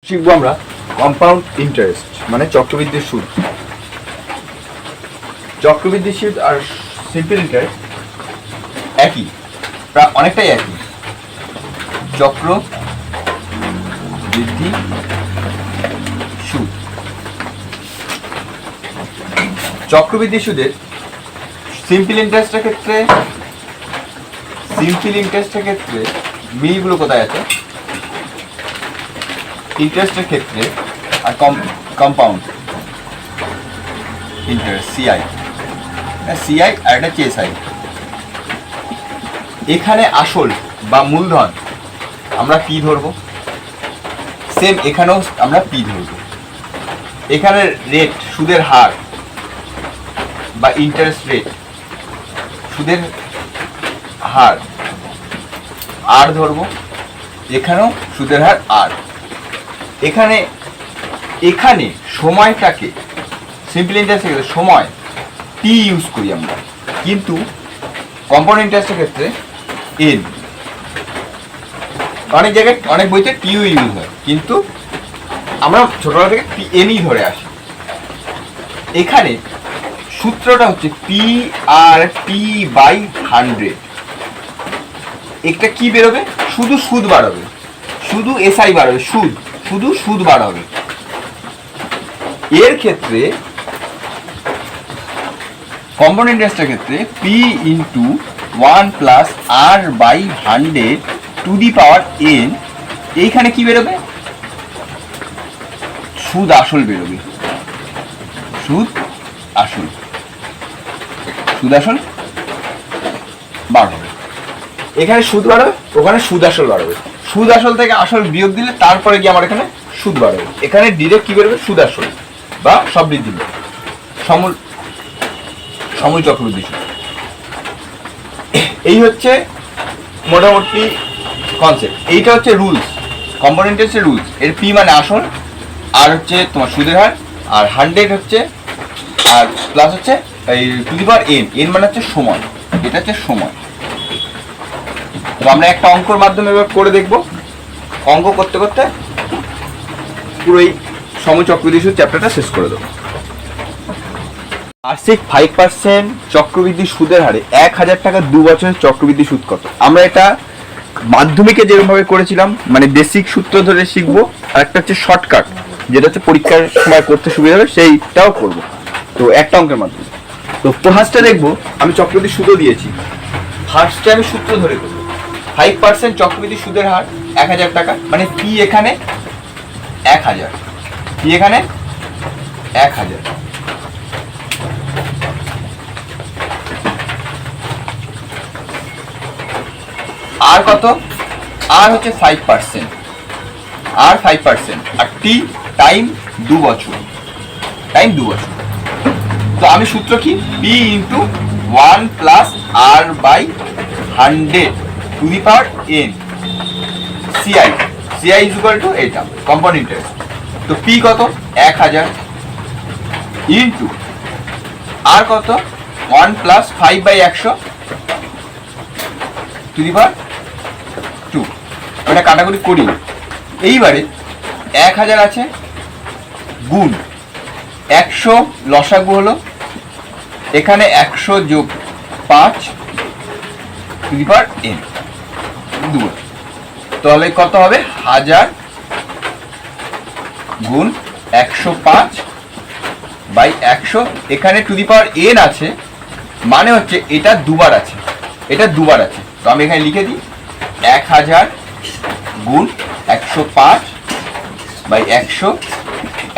শিখবো আমরা compound interest মানে চক্রবৃদ্ধি সুদ। চক্রবৃদ্ধি সুদ আর সিম্পল ইন্টারেস্ট একই, প্রায় অনেকটাই একই। চক্রবৃদ্ধি সুদ, চক্রবৃদ্ধি সুদের সিম্পল ইন্টারেস্টের ক্ষেত্রে মিলগুলো কোথায় আছে? ইন্টারেস্টের ক্ষেত্রে আর কম্পাউন্ড ইন্টারেস্ট সিআই আর একটা চেসআই। এখানে আসল বা মূলধন আমরা পি ধরবো, সেম এখানেও আমরা পি ধরবো। এখানে রেট, সুদের হার বা ইন্টারেস্ট রেট, সুদের হার আর ধরবো, এখানেও সুদের হার আর। এখানে সময়টাকে সিম্পল ইন্টারেস্টের ক্ষেত্রে সময় টি ইউজ করি আমরা, কিন্তু কম্পাউন্ড ইন্টারেস্টের ক্ষেত্রে এন। অনেক জায়গায় অনেক বইতে টিউ ইউজ হয়, কিন্তু আমরা ছোটবেলা থেকে এনই ধরে আসি। এখানে সূত্রটা হচ্ছে পি আর টি বাই 100। একটা কি বেরোবে? শুধু সুদ বাড়াবে, শুধু এসআই বাড়াবে, শুধু সুদ বাড়াবে। এর ক্ষেত্রে কম্পাউন্ড ইন্টারেস্টের ক্ষেত্রে P into 1 plus R by 100 to the power N. এইখানে কি বেরোবে? সুদ আসল বেরোবে, সুদ আসল বাড়বে। এখানে সুদ বাড়বে, ওখানে সুদ আসল বাড়বে। সুদ আসল থেকে আসল বিয়োগ দিলে তারপরে গিয়ে আমার এখানে সুদ বাড়বে। এখানে ডিরেক্ট কি বেরোবে? সুদ আসল বা সবৃদ্ধি সমূল চক্রবৃদ্ধি সুদ। এই হচ্ছে মোটামুটি কনসেপ্ট। এইটা হচ্ছে রুলস, কম্পাউন্ড ইন্টারেস্টের রুলস। এর পি মানে আসল, আর হচ্ছে তোমার সুদের হার, আর 100 হচ্ছে, আর প্লাস হচ্ছে এই টু দি পাওয়ার এন মানে হচ্ছে সময়। এটা হচ্ছে সময়। তো আমরা একটা অঙ্কর মাধ্যমে এবার করে দেখব। অঙ্ক করতে করতে পুরো এই সমূল চক্রবৃদ্ধি সুদ চ্যাপ্টারটা শেষ করে দেবো। বার্ষিক 5% চক্রবৃদ্ধি সুদের হারে 1000 টাকা 2 বছরের চক্রবৃদ্ধি সুদ কত? আমরা এটা মাধ্যমিকে যেরকমভাবে করেছিলাম, মানে বেসিক সূত্র ধরে শিখবো, আর একটা হচ্ছে শর্টকাট যেটা হচ্ছে পরীক্ষার সময় করতে সুবিধা হবে, সেইটাও করব। তো একটা অঙ্কের মাধ্যমে তো ফার্স্টে দেখবো, আমি চক্রবৃদ্ধি সুদও দিয়েছি। ফার্স্টে আমি সূত্র ধরে করবো। 5% চক্রবৃদ্ধি সুদের হার 1000 টাকা, মানে পি এখানে 1000, পি এখানে 1000। আর কত? আর হচ্ছে 5%, আর 5%, আর টি টাইম 2 বছর, টাইম 2 বছর। তো আমি সূত্র কি? P into 1 plus R by 100 to the power n. CI is equal to এটা কম্পাউন্ড ইন্টারেস্ট। তো পি কত? 1000 ইন্টু আর কত? 1 plus 5 by 100 to the power 2। ওটা কাটাকুটি করি। এইবারে 1000 আছে, গুণ 100 লসাগু হলো, এখানে 100 যোগ 5 টু দি পাওয়ার এন 2। তাহলে কত হবে? 1000 গুণ 105 বাই 100। এখানে টু দি পাওয়ার এন আছে, মানে হচ্ছে এটা দুবার আছে, এটা দুবার আছে। তো আমি এখানে লিখে দিই 1000 গুণ 105 বাই 100,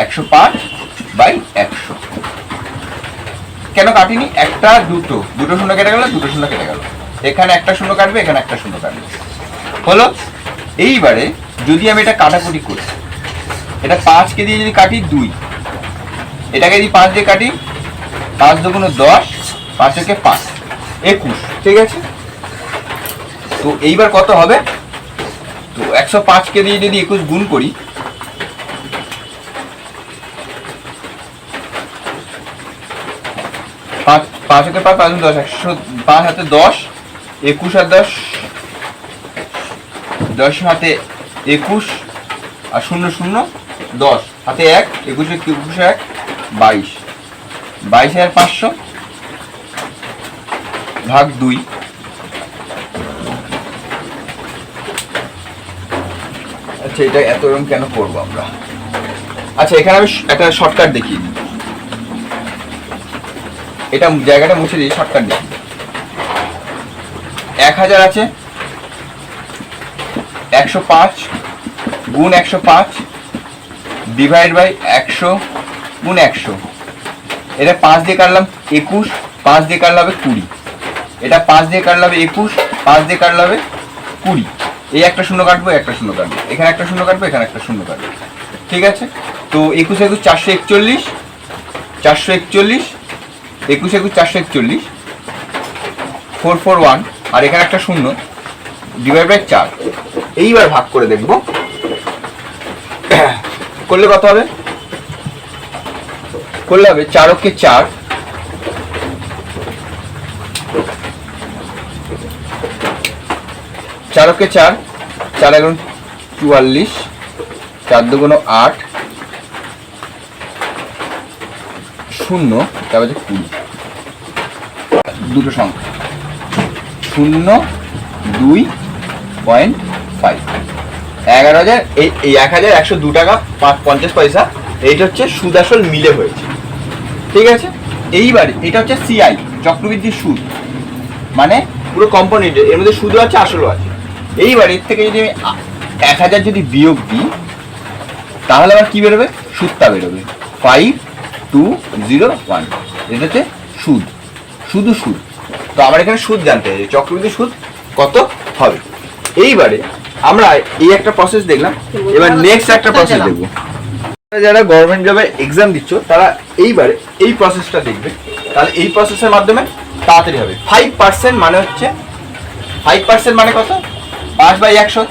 105 বাই 100। কেন কাটিনি? একটা দুটো শূন্য কেটে গেল, দুটো শূন্য কেটে গেল। এখানে একটা শূন্য কাটবে, এখানে একটা শূন্য কাটবে, হলো। এইবারে যদি আমি এটা কাটাকুটি করি, এটা 5কে দিয়ে যদি কাটি 2, এটাকে যদি 5 দিয়ে কাটি, 5 দুগুণ 10, 5 থেকে 5 21, ঠিক আছে। তো এইবার কত হবে? তো 105কে দিয়ে যদি 21 গুণ করি, 5 হাতে 5, 5 10, 105 হাতে 10, 21 আর 10, 10 হাতে 21, আর 0 0 10, হাতে 1, 21 1 22, 22,500 ভাগ 2। আচ্ছা এটা এত রকম কেন করবো আমরা? আচ্ছা এখানে আমি একটা শর্টকাট দেখিয়ে দিই, এটা জায়গাটা মুছে দিই, শর্টকাট দেখি। 1000 আছে, 105 গুণ 105 ডিভাইড বাই 100 গুণ 100। এটা 5 দিয়ে কাটলাম 21, 5 দিয়ে কাটলে হবে 20। এটা 5 দিয়ে কাটলে হবে 21, 5 দিয়ে কাটলে হবে 20। এই একটা শূন্য কাটবো, একটা শূন্য কাটবো, এখানে একটা শূন্য কাটবো, এখানে একটা শূন্য কাটবো। ঠিক আছে, তো 21 21 441, 441, 21 21 441, 441, আর এখানে একটা শূন্য, ডিভাইড বাই 4। এইবার ভাগ করে দেখবো করলে কত হবে। করলে হবে 4 কে 4, 4 কে 4, 4 এগুণ 44, 4 দুগুণ 8, 0, তারপরে 20। দুটো সংখ্যা 0 2.5, 11,000। এই 1102 টাকা 50 পয়সা, এইটা হচ্ছে সুদ আসল মিলে হয়েছে। ঠিক আছে, এইবারে এটা হচ্ছে সিআই, চক্রবৃদ্ধির সুদ, মানে পুরো কম্পোনেন্ট, এর মধ্যে সুদও আছে আসলও আছে। এইবার এর থেকে যদি আমি 1000 যদি বিয়োগ দিই, তাহলে আবার কি বেরোবে? সুদটা বেরোবে 5201। এটা হচ্ছে সুদ, শুধু সুদ। তো আমার এখানে সুদ জানতে হবে, চক্রবৃদ্ধি সুদ কত হবে। এইবারে আমরা এই একটা প্রসেস দেখলাম, এবার নেক্সট একটা প্রসেস দেখবো। যারা গভর্নমেন্ট জবে এক্সাম দিচ্ছ তারা এইবারে এই প্রসেসটা দেখবে, তাহলে এই প্রসেসের মাধ্যমে তাড়াতাড়ি হবে। 5% মানে হচ্ছে 5% মানে কত? 5/100।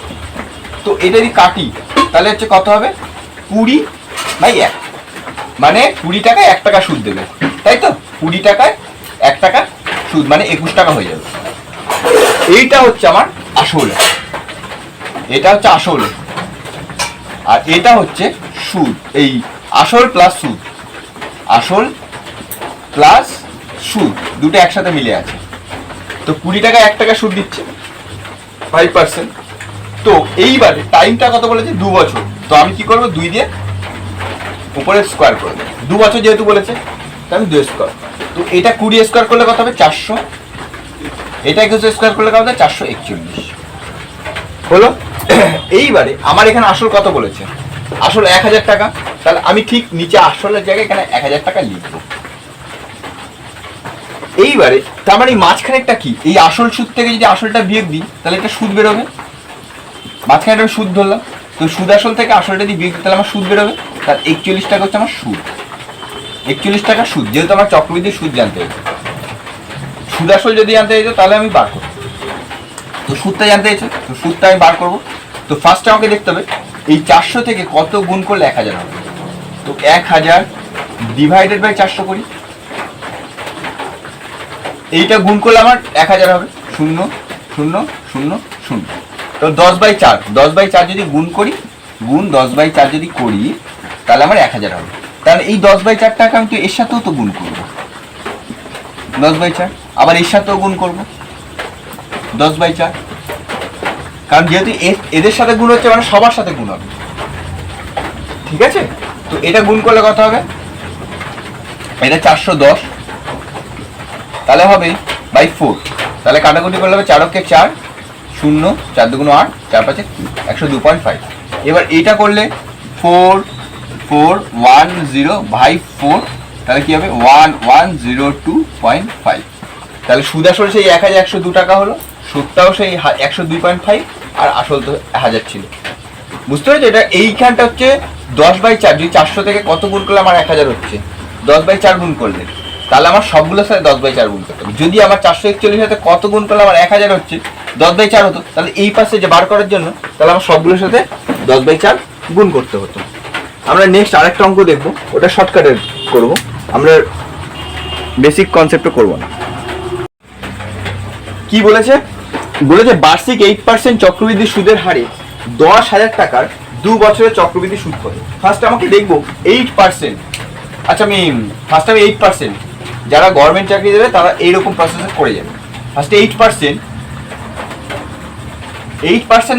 তো এটা যদি কাটি তাহলে হচ্ছে কত হবে? 20/1, মানে 20 টাকায় 1 টাকা সুদ দেবে, তাই তো? 20 টাকায় 1 টাকা সুদ, মানে 21 টাকা হয়ে যাবে। এইটা হচ্ছে আমার আসল, এটা হচ্ছে আসল, আর এটা হচ্ছে সুদ। এই আসল প্লাস সুদ, আসল প্লাস সুদ দুটো একসাথে মিলে আছে। তো 20 টাকা 1 টাকা সুদ দিচ্ছে 5%। তো এইবারে টাইমটা কত বলেছে? 2 বছর। তো আমি কি করবো? 2 দিয়ে উপরে স্কোয়ার করে দেবো, 2 বছর যেহেতু বলেছে তো আমি 2 স্কোয়ার। তো এটা 20 স্কোয়ার করলে কত হবে? 400। এটা 21 স্কোয়ার করলে কত হবে? 441 হলো। এইবারে আমার এখানে আসল কত বলেছে? আসল 1000 টাকা। তাহলে আমি ঠিক নিচে আসলের জায়গায় এখানে 1000 টাকা লিখবো। এইবারে তার মানে এই মাঝখানেরটা কি? এই আসল সুদ থেকে যদি আসলটা বিয়োগ দিই তাহলে এটা সুদ বেরোবে। মাঝখানে আমি সুদ ধরলাম, তো সুদ আসল থেকে আসলটা দিয়ে বিয়োগ দিই তাহলে আমার সুদ বেরোবে। তার 41 টাকা হচ্ছে আমার সুদ, 41 টাকা সুদ। যেহেতু আমার চক্রবৃদ্ধি সুদ জানতে হয়েছে, সুদ আসল যদি জানতে হয়েছে তাহলে আমি বার করবো। তো সুদটা জানতে হয়েছে, তো সুদটা আমি বার করবো। তো ফার্স্টে আমাকে দেখতে হবে এই 400 থেকে কত গুণ করলে 1000 হবে। তো 1000 ডিভাইডেড বাই 400 করি, এইটা গুণ করলে আমার 1000 হবে। 0 0 0 0। তো 10/4, 10/4 যদি গুণ করি, গুণ 10/4 যদি করি তাহলে আমার 1000 হবে। তাহলে এই 10/4 টাকা আমি তো এর সাথেও তো গুণ করবো, 10/4, আবার এর সাথেও গুণ করবো 10/4, কারণ যেহেতু এদের সাথে গুণ হচ্ছে মানে সবার সাথে গুণ হবে। ঠিক আছে, তো এটা গুণ করলে কত হবে? এটা 410, তাহলে হবে বাই 4। তাহলে কাটাকুটি করলে হবে 4 কে 4, 0, 4 দুগুণ 8, 4 5 102.5। এবার এইটা করলে 4410/4, তাহলে কি হবে? 1102.5। তাহলে সুদ আসল সেই 1102 টাকা হলো, সুদটাও সেই 102.5, আর আসল তো 1000 ছিল। বুঝতে পেরেছো? এটা এইখানটা হচ্ছে 10/4। যদি 400 থেকে কত গুণ করলে আমার 1000 হচ্ছে? 10/4 গুণ করলে, তাহলে আমার সবগুলোর সাথে 10/4 গুণ করতে হবে। যদি আমার 441 সাথে কত গুণ করলে আমার 1000 হচ্ছে, 10/4 হতো, তাহলে এই পাশে যে বার করার জন্য তাহলে আমার সবগুলোর সাথে 10/4 গুণ করতে হতো। আমরা নেক্সট আরেকটা অঙ্ক দেখবো, ওটা শর্টকাটে করবো, আমরা বেসিক কনসেপ্টে করবো না। কি বলেছে? বলেছে বার্ষিক 8% চক্রবৃদ্ধি সুদের হারে 10,000 টাকার 2 বছরের চক্রবৃদ্ধি সুদ কত? ফার্স্ট আমাকে দেখবো 8%। আচ্ছা আমি ফার্স্ট 8%, যারা গভর্নমেন্ট চাকরি দেবে তারা এইরকম প্রসেসে করে যাবে। ফার্স্টে 8%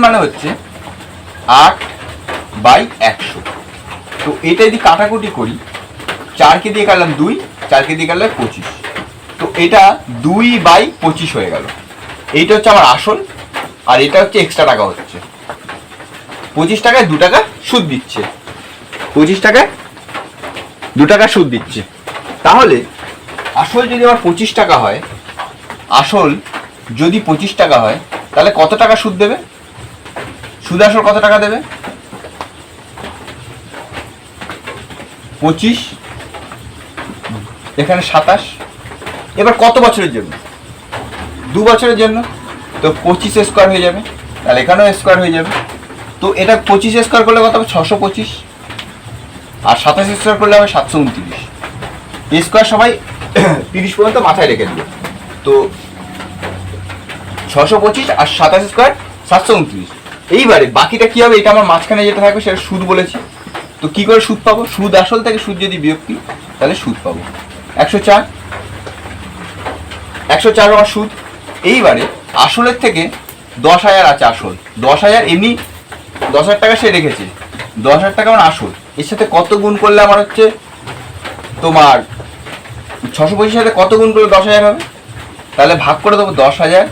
মানে হচ্ছে 8/100। তো এটা যদি কাটাকুটি করি, 4কে দিয়ে কাটলাম 2, 4কে দিয়ে কাটলাম 25, তো এটা 2/25 হয়ে গেল। এইটা হচ্ছে আমার আসল, আর এটা হচ্ছে এক্সট্রা টাকা হচ্ছে। 25 টাকায় 2 টাকা সুদ দিচ্ছে, 25 টাকায় 2 টাকা সুদ দিচ্ছে। তাহলে আসল যদি আমার 25 টাকা হয়, আসল যদি 25 টাকা হয়, তাহলে কত টাকা সুদ দেবে? সুদ আসল কত টাকা দেবে? 25, এখানে 27। এবার কত বছরের জন্য? 2 বছরের জন্য। তো 25 স্কোয়ার হয়ে যাবে, তাহলে এখানেও স্কোয়ার হয়ে যাবে। তো এটা 25 স্কোয়ার করলে কত হবে? 625, আর 27 স্কোয়ার করলে হবে 729। স্কোয়ার সবাই 30 পর্যন্ত মাথায় রেখে দিবে। তো 625 আর 27 স্কোয়ার 729। এইবারে বাকিটা কি হবে? এটা আমার মাঝখানে যেটা থাকবে সেটা সুদ বলেছি। তো কি করে সুদ পাবো? সুদ আসল থেকে সুদ যদি বিয়োগ করি তাহলে সুদ পাবো 104। 104 আমার সুদ। এইবারে আসলের থেকে 10,000 আছে আসল, 10,000 এমনি 10,000 টাকা সে রেখেছে, 10,000 টাকা আমার আসল। এর সাথে কত গুণ করলে আমার হচ্ছে তোমার 625 সাথে কত গুণ করলে 10,000 হবে? তাহলে ভাগ করে দেবো 10,000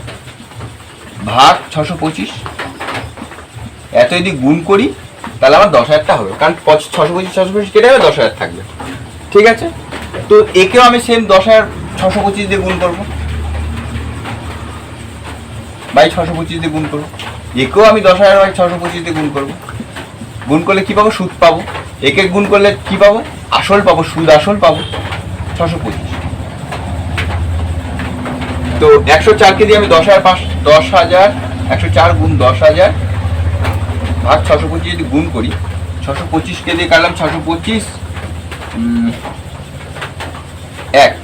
ভাগ 625। এত যদি গুণ করি তাহলে আমার 10,000টা হবে, কারণ 625 কেটে যাবে, 10,000 থাকবে। ঠিক আছে, তো একেও আমি সেম 10,000 625 দিয়ে গুণ করবো, বাই 625 দিয়ে গুণ করবো। একেও আমি 10,000 বাই 625 দিয়ে গুণ করবো। গুণ করলে কি পাবো? সুদ পাবো। একে গুণ করলে কি পাবো? আসল পাবো, সুদ আসল পাবো 625। তো 104কে দিয়ে আমি 10,000 104 গুণ 10,000 ভাগ 625 যদি গুণ করি, 625কে দিয়ে কাটলাম 625, 1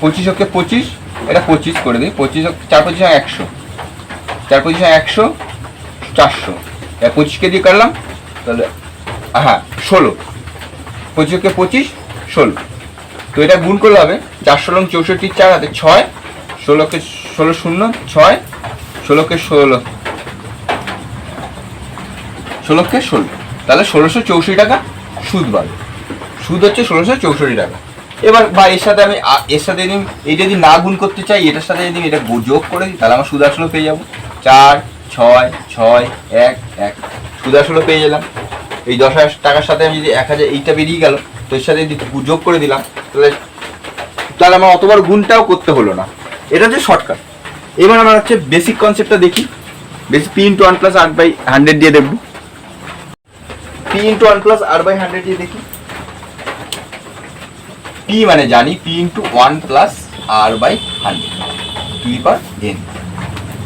25 ওকে 25, এটা 25 করে দিই। 25 4 25 100, 4 25 100, 400। 25কে দিয়ে কাটলাম, তাহলে হ্যাঁ 16। 25 ওকে 25, 16। তো এটা গুণ করলে হবে 4 লং 64, 4 হাতে 6, 16কে 16 শূন্য 6, 16কে 16, 16কে 16, তাহলে 1664 টাকা সুদ বাড়বে। সুদ হচ্ছে 1664 টাকা। এবার বা এর সাথে আমি এইটা যদি না গুণ করতে চাই, এটার সাথে যদি এটা যোগ করে দিই, তাহলে আমার সুদ আসলে পেয়ে যাবো 4 6 6 1 1, সুদ আসলে পেয়ে গেলাম। এই 10,000 টাকার সাথে আমি যদি 1,000 এইটা বেরিয়ে গেল, তো এর সাথে যদি যোগ করে দিলাম, তাহলে আমার অতবার গুণটাও করতে হলো না। এটা হচ্ছে শর্টকাট। এবার আমরা হচ্ছে বেসিক কনসেপ্টটা দেখি। বেসিক P × 1 + R/100 দিয়ে দেখব। P × 1 + R/100 দিয়ে দেখি। P মানে জানি, P × 1 + R/100 two the power n।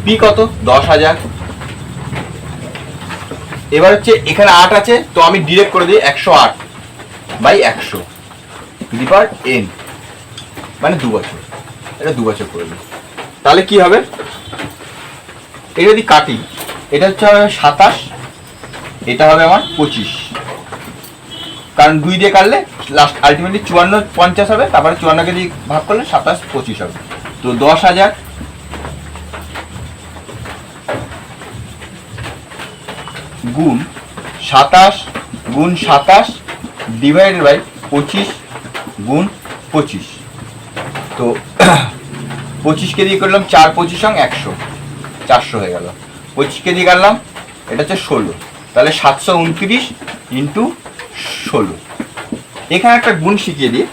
P কত? 10,000। এবার হচ্ছে এখানে 8 আছে, তো আমি ডিরেক্ট করে দিই 108/100 টু দি পাওয়ার n, মানে 2 বছর। এটা 2 বছর করে দিই, তাহলে কি হবে? এটা যদি কাটি, এটা হচ্ছে 27, এটা হবে আমার 25, কারণ 2 দিয়ে কাটলে লাস্ট আলটিমেটলি 54 50 হবে, তারপরে 54কে দিয়ে ভাগ করলে 27 25 হবে। তো 10,000 গুণ 27 গুণ 27 ডিভাইডেড বাই 25 গুণ 25। তো 25কে দিয়ে করলাম 4 25 100, 400 হয়ে গেল। 25কে দিয়ে কাটলাম, এটা হচ্ছে 16, তাহলে 729 × 16। এখানে একটা গুণ শিখিয়ে দিই,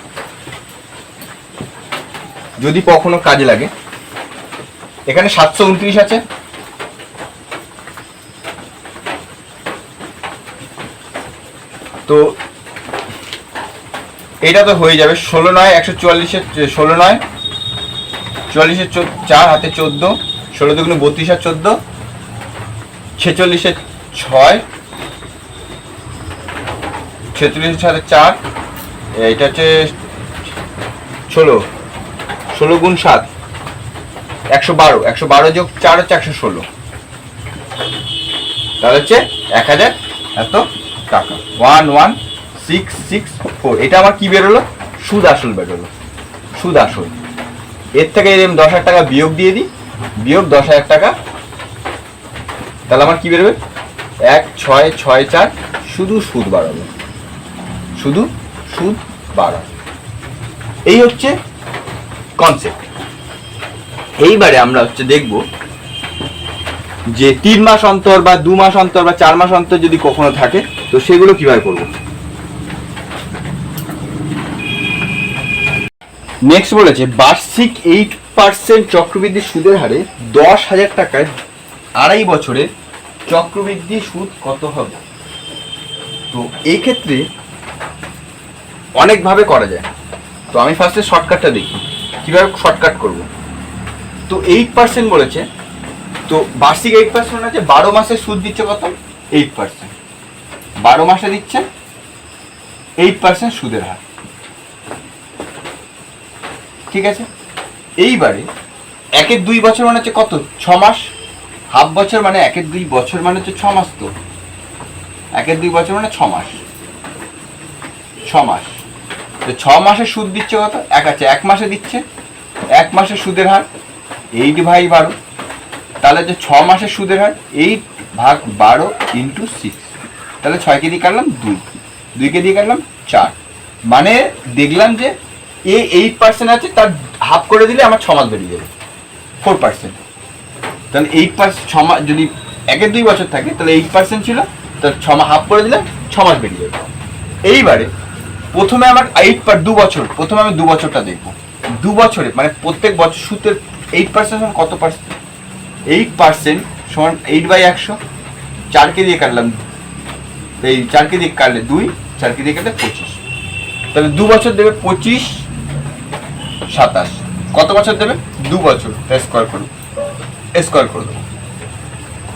যদি কখনো কাজে লাগে। এখানে 729 আছে, তো এটা তো হয়ে যাবে 16 9 144, 16 9 44, 4 হাতে 14, 16 2 32 আর 14, 46 6, 46 সাথে 4, এটা হচ্ছে 16, 16 গুণ 7 112, 112 যোগ 4 হচ্ছে 116। তাহলে হচ্ছে 1000 এত টাকা, 11664। এটা আমার কি বেরোলো? সুদ আসল বেরোলো, সুদ আসল। এর থেকে যদি আমি 10,000 টাকা বিয়োগ দিয়ে দিই, বিয়োগ 10,000 টাকা, তাহলে আমার কি বেরোবে? 1664, শুধু সুদ বাড়াবে, শুধু সুদ বাড়াবে। এই হচ্ছে কনসেপ্ট। এইবারে আমরা হচ্ছে দেখব যে 3 মাস অন্তর বা 2 মাস অন্তর বা 4 মাস অন্তর যদি কখনো থাকে, তো সেগুলো কিভাবে করব। নেক্সট বলেছে বার্ষিক 8% চক্রবৃদ্ধি সুদের হারে 10,000 টাকায় 2.5 বছরে চক্রবৃদ্ধি সুদ কত হবে? তো এই ক্ষেত্রে অনেকভাবে করা যায়। তো আমি ফার্স্টে শর্টকাটটা দেখি কিভাবে শর্টকাট করব। তো 8% বলেছে, তো বার্ষিক 8% আছে, 12 মাসে সুদ দিচ্ছে কত? 8%। 12 মাসে দিচ্ছে 8% সুদের হার, ঠিক আছে। এইবারে 1-2 বছর মানে হচ্ছে কত? 6 মাস। হাফ বছর মানে 1-2 বছর মানে হচ্ছে 6 মাস। তো 1-2 বছর মানে 6 মাস, 6 মাস। তো 6 মাসে সুদ দিচ্ছে কত? 1 আছে, 1 মাসে দিচ্ছে 1 মাসের সুদের হার 8/12। তাহলে যে 6 মাসের সুদের হার 8/12 × 6, তাহলে 6 কে দিয়ে কাটলাম 2, 2 কে দিয়ে কাটলাম 4। মানে দেখলাম যে 8% আছে, তার হাফ করে দিলে আমার 6 মাস বেরিয়ে যাবে, 4%। তাহলে 8% 6 মাস যদি 1-2 বছর থাকে, তাহলে 8% ছিল, তাহলে 6 মাস হাফ করে দিলে 6 মাস বেরিয়ে যাবে। এইবারে প্রথমে আমার 2 বছর, প্রথমে আমি 2 বছরটা দেখবো। 2 বছরে মানে প্রত্যেক বছর সুদের 8% সমান কত পার্সেন্ট? 8% সমান 8/100। 4 কে দিয়ে কাটলাম, এই 4 কে দিয়ে কাটলে 2, 4 কে দিয়ে কাটলে 25। তাহলে 2 বছর দেবে 25, 27। কত বছর দেবে? 2 বছর। স্কোয়ার করো, স্কোয়ার করে দেবো।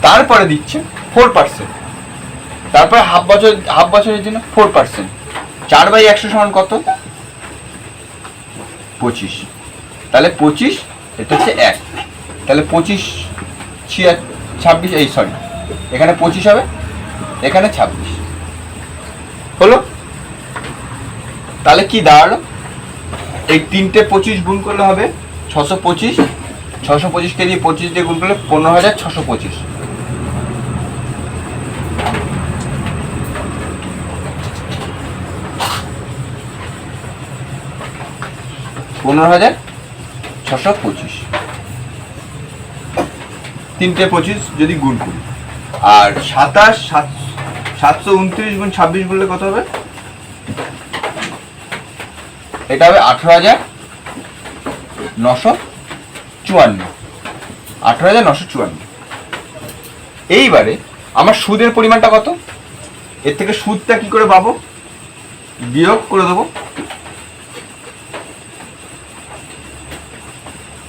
তারপরে দিচ্ছে 4%। তারপরে হাফ বছর, হাফ বছরের জন্য 4%। 4/100 সমান কত? 25। তাহলে 25, এটা হচ্ছে 1। তাহলে 25, 26, এই সরি, এখানে 25 হবে, এখানে 26 হলো। তাহলে কি দাঁড়ালো? এই 3টে 25 গুণ করলে হবে 625। 625 কে দিয়ে 25 দিয়ে গুণ করলে 15,625। 15,625। 3টে 25 যদি গুণ করি, আর 729 গুণ 26 বললে কত হবে? এটা হবে 18,954। 18,954। এইবারে আমার সুদের পরিমাণটা কত? এর থেকে সুদটা কি করে পাবো? বিয়োগ করে দেবো।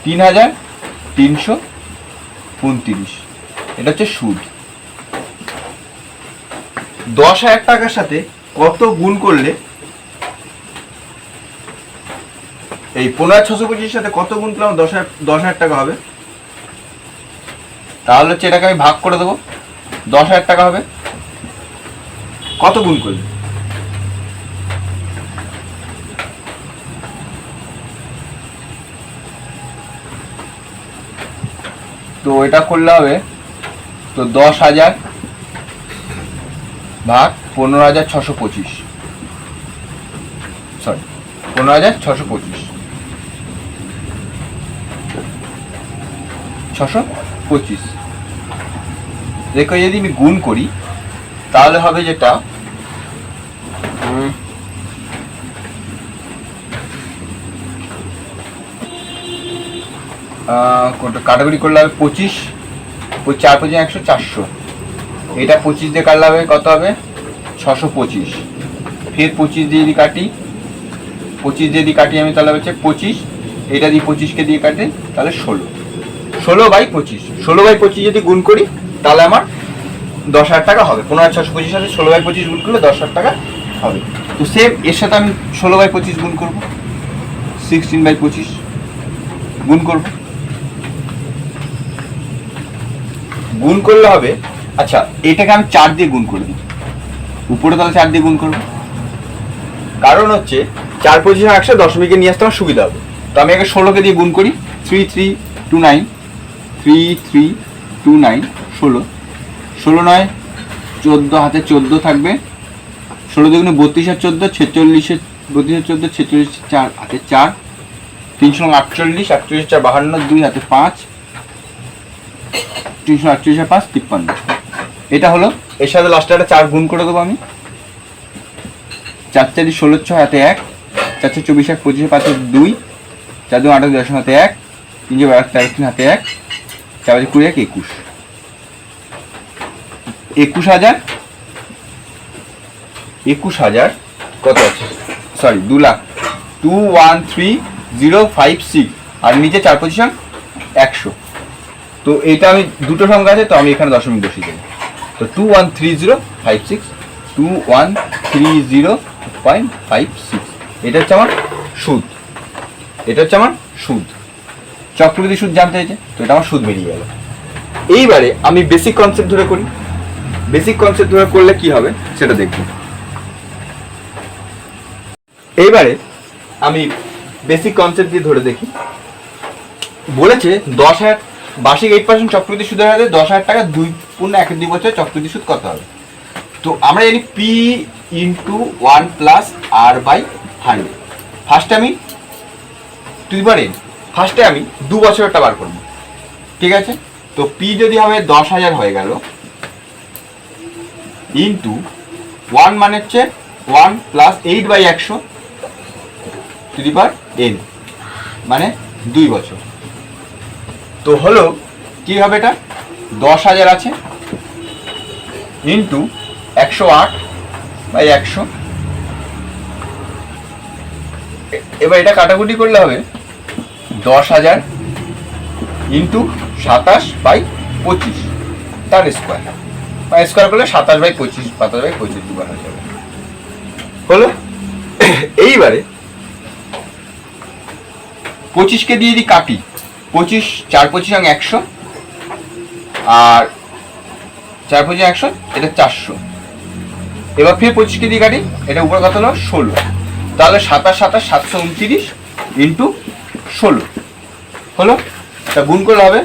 3,329, এটা হচ্ছে সুদ। 10,000 টাকার সাথে কত গুণ করলে, এই 15,625 সাথে কত গুণ করলে 10,000 টাকা হবে? তাহলে হচ্ছে এটাকে আমি ভাগ করে দেবো, 10,000 টাকা হবে। কত গুণ করলে? তো এটা করলে হবে, তো 10,000 ভাগ 15,625, সরি 15,625, 625 দেখো যদি আমি গুণ করি তাহলে হবে যেটা কোনটা কাটাকুটি করলে হবে 25, 4 25 100, 400। এটা 25 দিয়ে কাটলে হবে কত হবে? 625। ফের 25 দিয়ে যদি কাটি, 25 দিয়ে যদি কাটি আমি, তাহলে হচ্ছে 25, এটা দিয়ে 25কে দিয়ে কাটে তাহলে 16/25। 16/25 যদি গুণ করি তাহলে আমার 10,000 টাকা হবে। 15,625 সাথে 16/25 গুণ করলে 10,000 টাকা হবে। তো সেম এর সাথে আমি 16/25 গুণ করবো, 16/25 গুণ করবো। গুণ করলে হবে আচ্ছা, এটাকে আমি 4 দিয়ে গুণ করে দিই, উপরে তাহলে 4 দিয়ে গুণ করবো, কারণ হচ্ছে 4 পজিশন 100 দশমিকে নিয়ে আসতে আমার সুবিধা হবে। তো আমি আগে 16কে দিয়ে গুণ করি, 3329 3329 16 16 9 14, হাতে 14 থাকবে, 16 দুগুণে 32 আর 14 46, 32 আর 14 46, 4 হাতে 4, 348 48 4 52, 2 হাতে 5, 348 আর 5 53। এটা হলো, এর সাথে লাস্টে একটা 4 গুণ করে দেবো আমি, 4 4 16 6 হাতে 1, 4 4 24 1 25 5 2, 4 2 8 10 হাতে 1, 3 12 13 3 হাতে 1, 4 20 1 21 21000 21000 কত আছে, সরি 2,21,3056 আর নিচে 4 পজিশন 100। তো এটা আমি দুটো সংখ্যা আছে, তো আমি এখানে দশমিক বসিয়ে দেবো। তো 2,13056 2,130.56 এটা হচ্ছে আমার সুদ, এটা হচ্ছে আমার সুদ। চক্রবৃদ্ধি সুদ জানতে হয়েছে, তো এটা আমার সুদ বেরিয়ে গেল। এইবারে আমি বেসিক কনসেপ্ট ধরে করি, বেসিক কনসেপ্ট ধরে করলে কি হবে সেটা দেখব। এইবারে আমি বেসিক কনসেপ্ট দিয়ে ধরে দেখি। বলেছে 10,000 বার্ষিক 8% চক্রবৃদ্ধি সুদের হারে 10,000 টাকা 2 বছর চক্রবৃদ্ধি সুদ কত হবে। তো আমরা জানি P into 1 plus R by 100। ফার্স্টে আমি ফার্স্টে আমি 2 বছরটা বার করবো, ঠিক আছে। তো পি যদি হবে 10,000 হয়ে গেল, ইন্টু 1 মানে হচ্ছে 1 plus 8/100 two the power n মানে 2 বছর। তো হলো কি হবে, এটা 10,000 আছে ইন্টু 108/100। এবার এটা কাটাকুটি করলে হবে 10,000 ইন্টু 27/25 তার স্কোয়ার, বা স্কোয়ার করলে 27/25 27/25 দুবার হয়ে যাবে। হলো, এইবারে 25কে দিয়ে দিই কাটি, 25 4 25 100 আর 4 25 100, এটা 400। এবার ফির 25কে দিয়ে কাটি, এটা উপরে কত হলো 16, তাহলে 27 27 729 ইন্টু 16 হলো। তা গুণ করলে হবে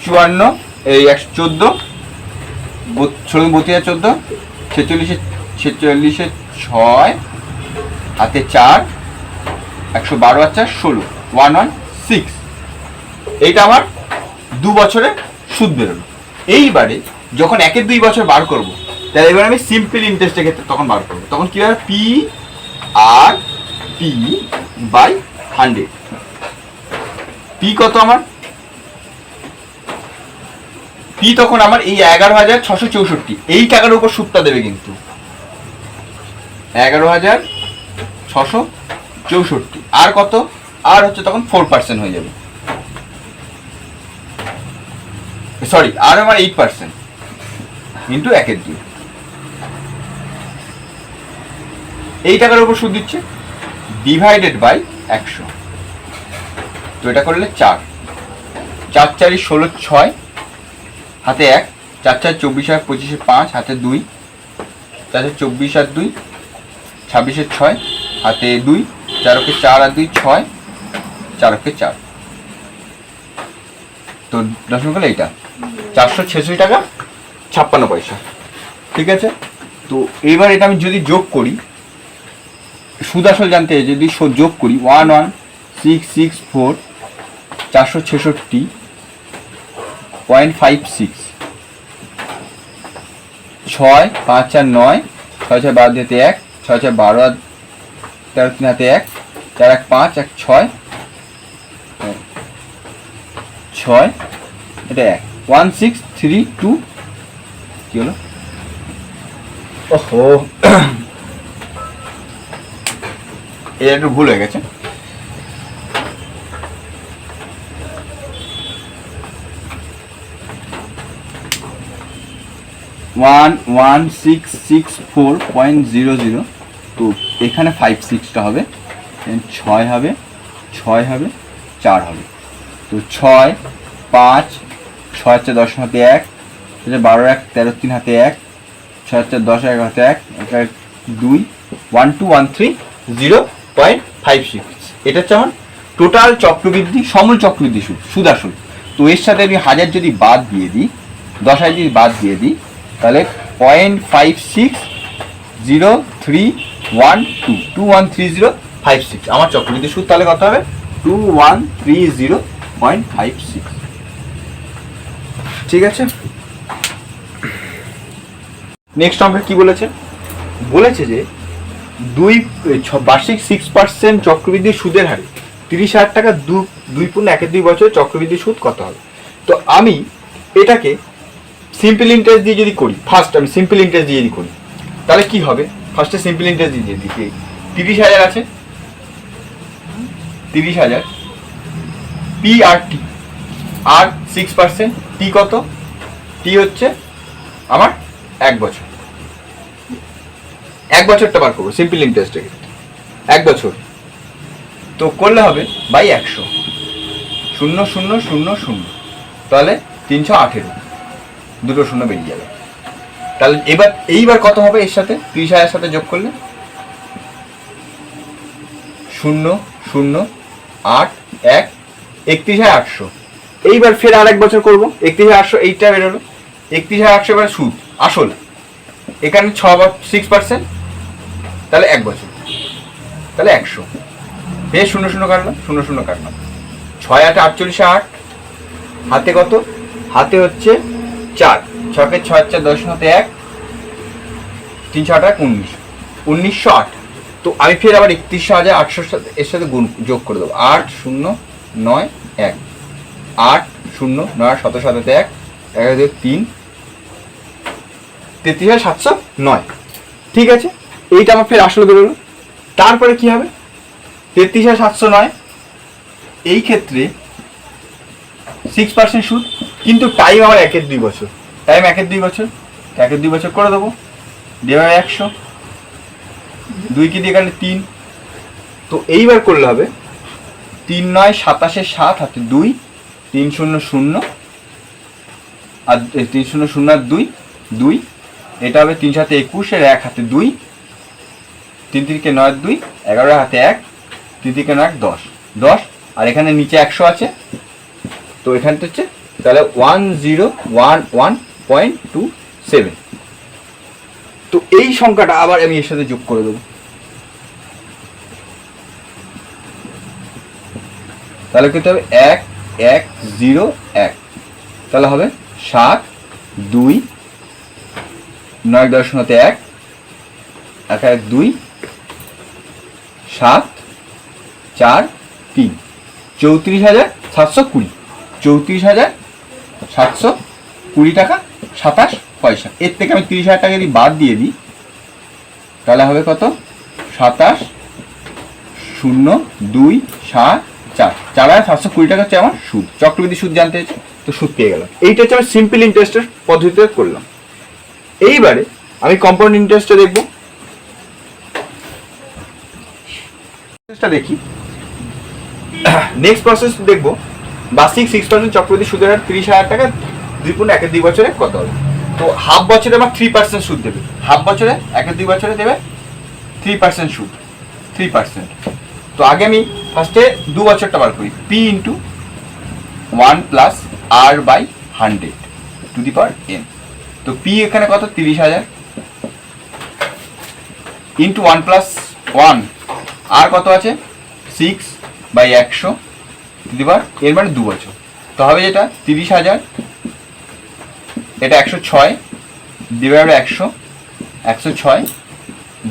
54 এই 114 16 32 14 46 46 6 হাতে 4 112 আর 4 16 116। এইটা আমার 2 বছরে সুদ বেরোলো। এইবারে যখন 1-2 বছর বার করব, তাহলে এবার আমি সিম্পল ইন্টারেস্টের ক্ষেত্রে তখন বার করবো। তখন কি হবে, P R P by 100। P কত আমার, পি তখন আমার এই 11,664 এই টাকার উপর সুদটা দেবে, কিন্তু 11,664 আর কত, আর হচ্ছে তখন 4% হয়ে যাবে, সরি আর আমার 8% ইন্টু 1/2 এই টাকার উপর সুদ দিচ্ছে ডিভাইডেড বাই 100। তো এটা করলে 4 4 4 16 6 হাতে 1 4 4 24 আর 25 5 হাতে 2 4 24 আর 2 26 6 হাতে 2 4 4 আর 2 6 4 4। তো দশমিক হলো এইটা 466 টাকা 56 পয়সা, ঠিক আছে। তো এবার এটা আমি যদি যোগ করি, সুদ আসল জানতে যদি যোগ করি 11664 466.56 6 5 আর 9 6 6 12 দিতে 1 6 6 12 আর 13 3 হাতে 1 4 1 5 1 6 6 এটা 1 1632 কি হলো, ওহো এটা একটু ভুল হয়ে গেছে। 1164.00। তো এখানে 56টা হবে, 6 হবে 6 হবে 4 হবে। তো 6 5 6 4 10 হাতে 1 12 1 13 3 হাতে 1 6 4 10 1 হাতে 1 2 1 2 1 3 0.56 এটা হচ্ছে আমার টোটাল চক্রবৃদ্ধি সমূল চক্রবৃদ্ধি সুদ সুদ আসল। তো এর সাথে আমি 1000 যদি বাদ দিয়ে দিই 10,000 যদি বাদ দিয়ে দিই তাহলে 0.560312213056 আমার চক্রবৃদ্ধি সুদ তাহলে কত হবে 2130.56। ঠিক আছে, নেক্সট আমরা কি বলেছে যে বার্ষিক 6% চক্রবৃদ্ধি সুদের হারে 30,000 টাকা 2.12 বছর চক্রবৃদ্ধি সুদ কত হবে। তো আমি এটাকে সিম্পল ইন্টারেস্ট দিয়ে যদি করি, ফার্স্ট আমি সিম্পল ইন্টারেস্ট দিয়ে যদি করি তাহলে কি হবে, ফার্স্টে সিম্পল ইন্টারেস্ট দিয়ে দিই 30,000 আছে 30,000 পি আর টি আর 6% টি কত, টি হচ্ছে আমার 1 বছর, 1 বছরটা বার করবো সিম্পল ইন্টারেস্টের ক্ষেত্রে 1 বছর তো করলে হবে বাই 100 0,000 তাহলে 318 দুটো শূন্য বেরিয়ে যাবে। তাহলে এইবার কত হবে এর সাথে 30,000 সাথে যোগ করলে 0,0,8 1 31,800। এইবার ফের আর 1 বছর করবো 31,800 এইটা বেরোলো 31,800 এবার সুদ আসল এখানে 6% তাহলে 1 বছর তাহলে 100 ফের 0,0 কাটলাম 0,0 কাটলাম 6 8 48 8 হাতে কত হাতে হচ্ছে 4 6 কে 6 4 10 হাতে 1 3 6 8 1908। তো আমি ফের আবার 31,800 সাথে এর সাথে গুণ যোগ করে দেবো 8,0,9 1 8,0,9 17 সাথে 1 11 3 33,709। ঠিক আছে, এইটা আমার ফের আসলে বেরোলো। তারপরে কি হবে 33,709 এই ক্ষেত্রে 6% সুদ, কিন্তু টাইম আমার 1-2 বছর, টাইম 1-2 বছর 1-2 বছর করে দেবো দেবে 100 2 কি দিয়ে গেলে 3। তো এইবার করলে হবে 3 9 27 7 হাতে 2 300 আর 300 আর 2 2 এটা হবে 3 7 21 এর 1 হাতে 2 3 3 কে 9 2 11 হাতে 1 3 3 কে 9 10 10 আর এখানে নিচে 100 আছে তো এখানটা হচ্ছে তাহলে 1011.27। তো এই সংখ্যাটা আবার আমি এর সাথে যোগ করে দেবো তাহলে কত হবে 1101 তাহলে হবে 7 2 9 10 1 1 2 7 4 3 34,720 34,720 টাকা 27 পয়সা। এর থেকে আমি 30,000 টাকা যদি বাদ দিয়ে দিই তাহলে হবে কত 27,027 4,720 টাকা হচ্ছে আমার সুদ। চক্রবৃদ্ধি সুদ জানতে হচ্ছে তো সুদ পেয়ে গেলাম। এইটা হচ্ছে আমি সিম্পল ইন্টারেস্টের পদ্ধতিতে করলাম। এইবারে আমি কম্পাউন্ড ইন্টারেস্টটা দেখবো, দেখি নেক্সট প্রসেস দেখবো বার্ষিক 6% চক্রবৃদ্ধি সুদের হার 30,000 টাকা 2.12 বছরে কত হবে। তো হাফ বছরে আমার 3% সুদ দেবে, হাফ বছরে 1-2 বছরে দেবে 3% সুদ 3%। তো আগে আমি ফার্স্টে 2 বছরটা বার করি P into 1 plus R/100 two the power n। তো P এখানে কত 30,000 ইন্টু 1 প্লাস 1 আর কত আছে 6/100 টু দি পাওয়ার এর মানে 2 বছর। তো হবে যেটা 30,000 এটা 106 ডিভাইড বাই 100 106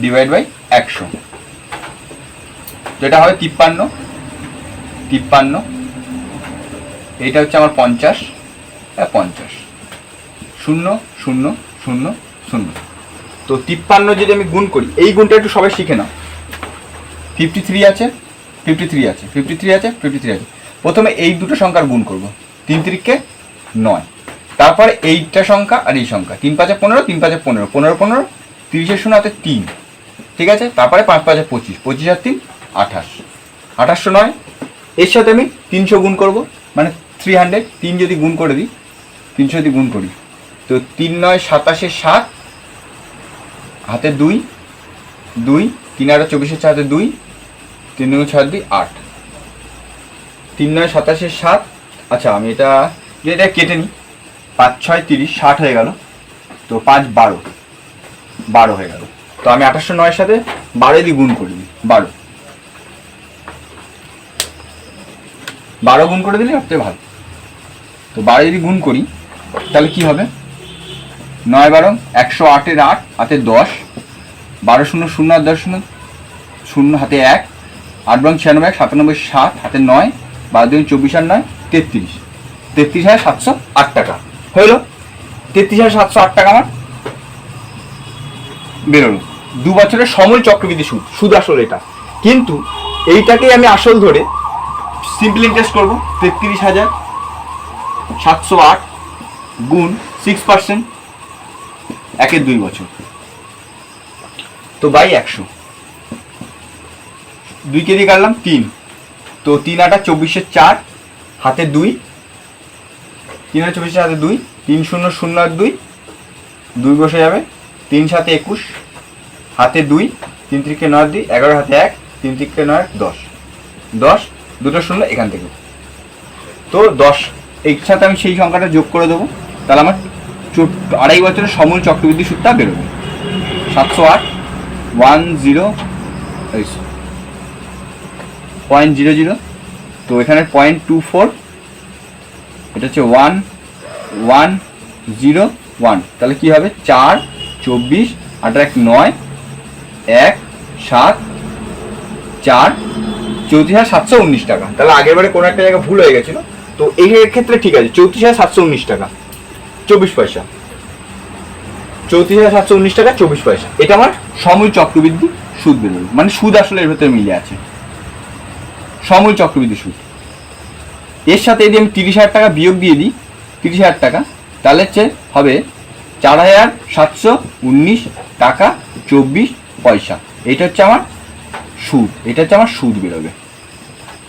ডিভাইড বাই 100 যেটা হবে 53 এইটা হচ্ছে আমার 50 50 0 0 0 0। তো 53 যদি আমি গুণ করি এই গুণটা একটু সবাই শিখে নাও 53 আছে 53 আছে 53 আছে 53 আছে। প্রথমে এই দুটো সংখ্যার গুণ করব 3 3 কে 9 তারপরে এইটা সংখ্যা আর এই সংখ্যা 3 5 15 3 5 15 15 15 30 0 হাতে 3 ঠিক আছে। তারপরে 5 5 25 25 আর 3 28 2809 এর সাথে আমি 300 গুণ করব মানে 300, 3 যদি গুণ করে দিই, 300 যদি গুণ করি, তো 3 9 27 7, হাতে 2, 2, 3 8 24 হাতে 2, 3 2 6 2 8, 3 9 27 7। আচ্ছা আমি এটা কেটে নিই, 5 6 30, 60 হয়ে গেল। তো 5 12, 12 হয়ে গেল। তো আমি 2809 সাথে 12 দিয়ে গুণ করে দিই, 12 গুণ করে দিলে সবচেয়ে ভালো। তো 12 যদি গুণ করি তাহলে কি হবে, 9 12 108 এর 8, হাতে 10, 12 0 0 আর 10 0 0, হাতে 1, 8 12 96 97 7, হাতে 9, 12 2 24 আর 9 33, 33,708 টাকা হইল। 33,708 টাকা আমার বেরোলো। 2 বছরের সমূল চক্রবৃদ্ধি সুদ, সুদ আসল এটা। কিন্তু এইটাকেই আমি আসল ধরে সিম্পল ইন্টারেস্ট করবো, 33,708 গুণ 6%, 1 2 বছর, তো বাই 100, 2 কে দিয়ে কাটলাম 3, তো 3 8 24 4, হাতে 2, 3 8 24 হাতে 2, 3 0 0 আর 2, 2 বসে যাবে, 3 7 21, হাতে 2, 3 3 9 2, 11 হাতে 1, 3 3 9 10, 10 দুটো শূন্য এখান থেকে, তো 10 এর সাথে আমি সেই সংখ্যাটা যোগ করে দেবো। তাহলে আমার 2.5 বছরের সমূল চক্রবৃদ্ধি সুদটা বেরোবে 708 10.00। তো এখানে 0.24, এটা হচ্ছে 1101। তাহলে কি হবে, 4 24 8 1 9 1 7 4, 34,719 টাকা। তাহলে আগের বারে কোনো একটা জায়গায় ভুল হয়ে গেছিল, তো এই ক্ষেত্রে ঠিক আছে, 34,719 টাকা 24 পয়সা, 34,719 টাকা 24 পয়সা। এটা আমার সমূল চক্রবৃদ্ধি সুদ বেরোবে, মানে সুদ আসলে এর ভেতরে মিলে আছে, সমূল চক্রবৃদ্ধি সুদ। এর সাথে যদি আমি 30,000 টাকা বিয়োগ দিয়ে দিই, 30,000 টাকা, তাহলে হচ্ছে হবে 4,719 টাকা 24 পয়সা। এটা হচ্ছে আমার সুদ, এটা হচ্ছে আমার সুদ বেরোবে,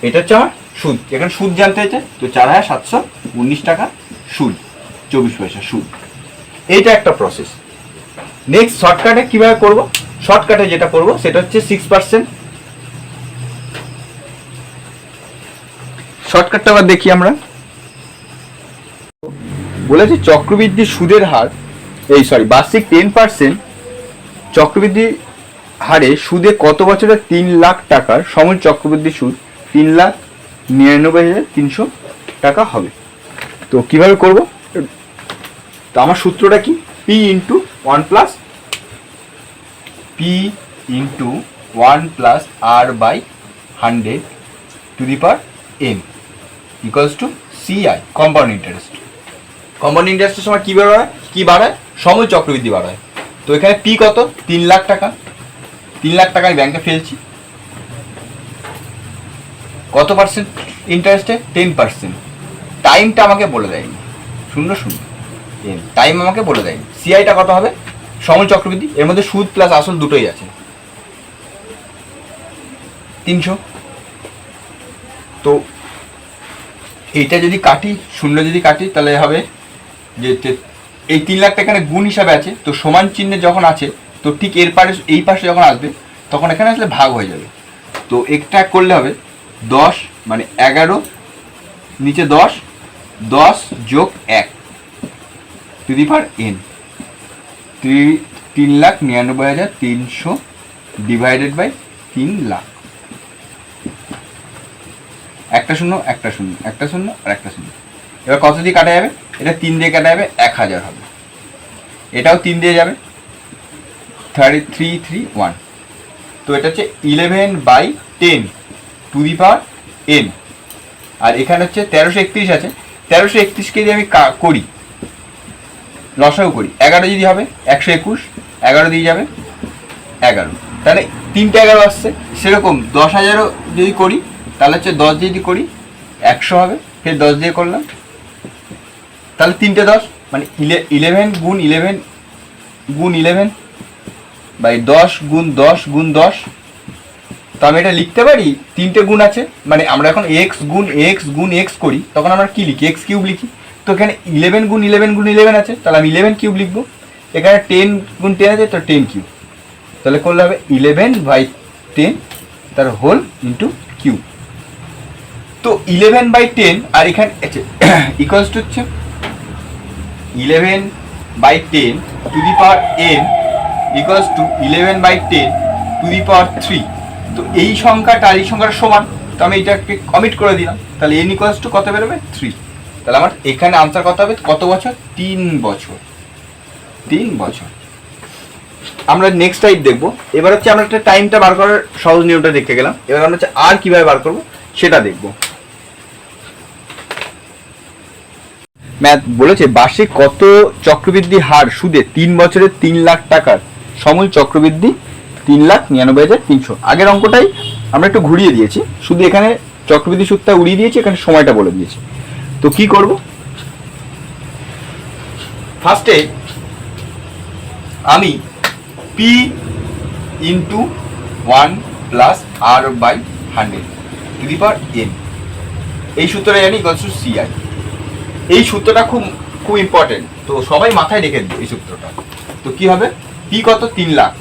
এটা হচ্ছে আমার সুদ। এখানে সুদ জানতে হয়েছে, তো 4,719 টাকা সুদ 24 পয়সা সুদ। এইটা একটা প্রসেস। নেক্সট শর্টকাটে কিভাবে করব, শর্টকাটে যেটা করব সেটা হচ্ছে 6%। শর্টকাটটা আবার দেখি আমরা, বলেছি চক্রবৃদ্ধি সুদের হার, বার্ষিক 10% চক্রবৃদ্ধি হারে সুদে কত বছরে 3 লাখ টাকার সমূল চক্রবৃদ্ধি সুদ 3,99,300 টাকা হবে। তো কিভাবে করব, তো আমার সূত্রটা কি, P × 1 + R/100/n = CI, compound interest. Compound ইন্টারেস্টের সময় কি বাড়ায়, সমূল চক্রবৃদ্ধি বাড়ায়। তো এখানে P কত, 3 লাখ টাকা, 3 লাখ টাকা আমি ব্যাংকে ফেলছি। কত পার্সেন্ট ইন্টারেস্টে, 10%। টাইমটা আমাকে বলে দেয়নি, 0 0 টাইম আমাকে বলে দেয়নি। সিআইটা কত হবে, সমূল চক্রবৃদ্ধি, এর মধ্যে সুদ প্লাস আসল দুটোই আছে, 300। তো এইটা যদি কাটি, 0 যদি কাটি, তাহলে হবে যে এই 3 লাখ টাকা এখানে গুণ হিসাবে আছে, তো সমান চিহ্নে যখন আছে, তো ঠিক এর পাশে, এই পাশে যখন আসবে তখন এখানে আসলে ভাগ হয়ে যাবে। তো একটা করলে হবে 10 মানে 11, নিচে 10, 10 যোগ 1 ⁻n, 3,99,300 ডিভাইডেড বাই 3 লাখ। একটা শূন্য একটা শূন্য, একটা শূন্য আর একটা শূন্য। এবার কত দিয়ে কাটা যাবে, এটা 3 দিয়ে কাটা যাবে, 1000 হবে। এটাও 3 দিয়ে যাবে, 3,331। তো এটা হচ্ছে 11/10⁻n। আর এখানে হচ্ছে 1331 আছে, 1331কে যদি আমি করি, লসাগু করি, 11 যদি হবে 121, 11 দিয়ে যাবে 11, তাহলে 3টে 11 আসছে। সেরকম 10,000ও যদি করি, তাহলে হচ্ছে 10 যদি করি 100 হবে, ফের 10 দিয়ে করলাম, তাহলে 3টে 10, মানে 11 গুণ 11 গুণ 11 বাই 10 গুণ 10 গুণ 10 তো আমি এটা লিখতে পারি, তিনটে গুণ আছে, মানে আমরা এখন এক্স গুণ এক্স গুণ এক্স করি, তখন আমরা কি লিখি, এক্স কিউব লিখি। তো এখানে 11 গুণ 11 গুণ 11 আছে, তাহলে আমি 11 কিউব লিখবো। এখানে 10 গুণ 10 আছে, তো 10 কিউব, তাহলে করলে হবে 11/10 তার হোল ইন্টু কিউব। তো 11/10 আর এখানে ইকুয়ালস টু হচ্ছে 11/10 to the power n equals to 11/10 to the power 3। তো এই সংখ্যাটা আর এই সংখ্যাটা সমান, তো আমি এটাকে কমিট করে দিলাম, তাহলে n ইকুয়ালস টু কত বেরোবে 3। তাহলে আমার এখানে আনসার কত হবে, কত বছর, 3 বছর। 3 বছর। আমরা নেক্সট টাইপ দেখবো। এবার হচ্ছে আমরা একটা টাইমটা বার করার সহজ নিয়মটা দেখতে গেলাম, এবার আমরা হচ্ছে আর কিভাবে বার করবো সেটা দেখবো। ম্যাথ বলেছে বার্ষিক কত চক্রবৃদ্ধি হার সুদে 3 বছরে 3 লাখ টাকার সমূল চক্রবৃদ্ধি 3,99,300। আগের অঙ্কটাই আমরা একটু ঘুরিয়ে দিয়েছি, শুধু এখানে চক্রবৃদ্ধি সুদটা উড়িয়ে দিয়েছি, এখানে সময়টা বলে দিয়েছি। তো কি করব, ফার্স্টে আমি P into 1 plus R by 100 to the power n, এই সূত্রটা জানি ইকুয়ালস টু সিআই। এই সূত্রটা খুব খুব ইম্পর্টেন্ট, তো সবাই মাথায় রেখে দিই এই সূত্রটা। তো কি হবে, পি কত, 3 লাখ,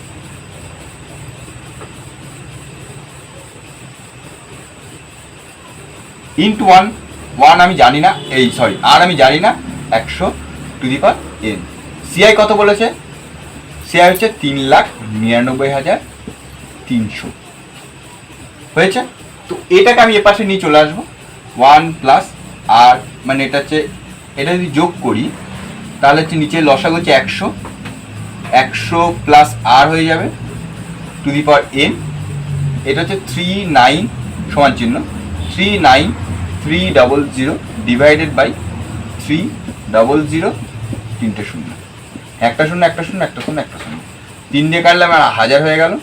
ইন্টু 1 আমি জানি না, এই সরি আর আমি জানি না, 100 to the power n। CI কত বলেছে, সিআই হচ্ছে 3,99,300 হয়েছে। তো এটাকে আমি এপাশে নিয়ে চলে আসবো, 1 প্লাস আর, মানে এটা হচ্ছে, এটা যদি যোগ করি তাহলে হচ্ছে নিচে লসাগু হচ্ছে 100 প্লাস আর হয়ে যাবে টু দি পাওয়ার n। এটা হচ্ছে 39 সমান চিহ্ন 39300 ডিভাইডেড বাই 300, তিনটে শূন্য, একটা শূন্য একটা শূন্য একটা শূন্য একটা শূন্য, 3 দিয়ে কাটলে আমার 1000 হয়ে গেল।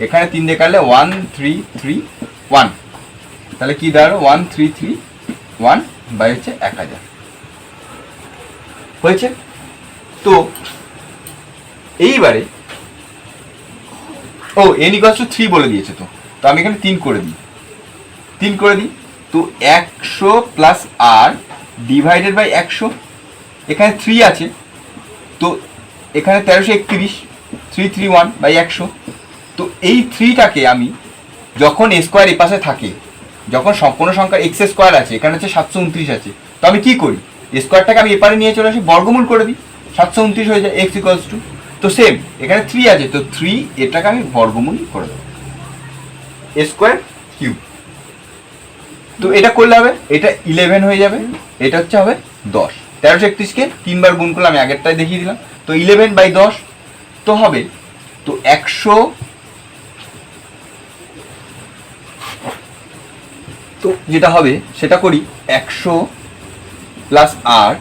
এখানে 3 দিয়ে কাটলে 1331, তাহলে কি দাঁড়ালো 1331 বাই হচ্ছে 1000 হয়েছে। তো এইবারে ও n ইকুয়ালস টু 3 বলে দিয়েছে, তো আমি এখানে 3 করে দিই, 3 করে দিই। তো 100 প্লাস আর ডিভাইডেড বাই 100, এখানে 3 আছে, তো এখানে 1331, 331 বাই 100। তো এই 3টাকে আমি যখন স্কোয়ার এই পাশে থাকে, যখন সম্পূর্ণ সংখ্যা এক্স স্কোয়ার আছে, এখানে হচ্ছে 729 আছে, তো আমি কি করি, স্কোয়ারটাকে আমি এপারে নিয়ে চলে আসি, বর্গমূল করে দিই, 729 হয়ে যায়, এক্স ইকুয়ালস টু, তো সেম এখানে 3 আছে, তো 3 এটাকে আমি বর্গমূল করে দেবো, স্কোয়ার কিউব। তো এটা করলে হবে, এটা 11 হয়ে যাবে, এটা হচ্ছে হবে 10। 1331কে 3 বার গুণ করলে, আমি আগেরটাই দেখিয়ে দিলাম, তো 11/10 তো হবে, তো 100, তো যেটা হবে সেটা করি, 100 প্লাস আর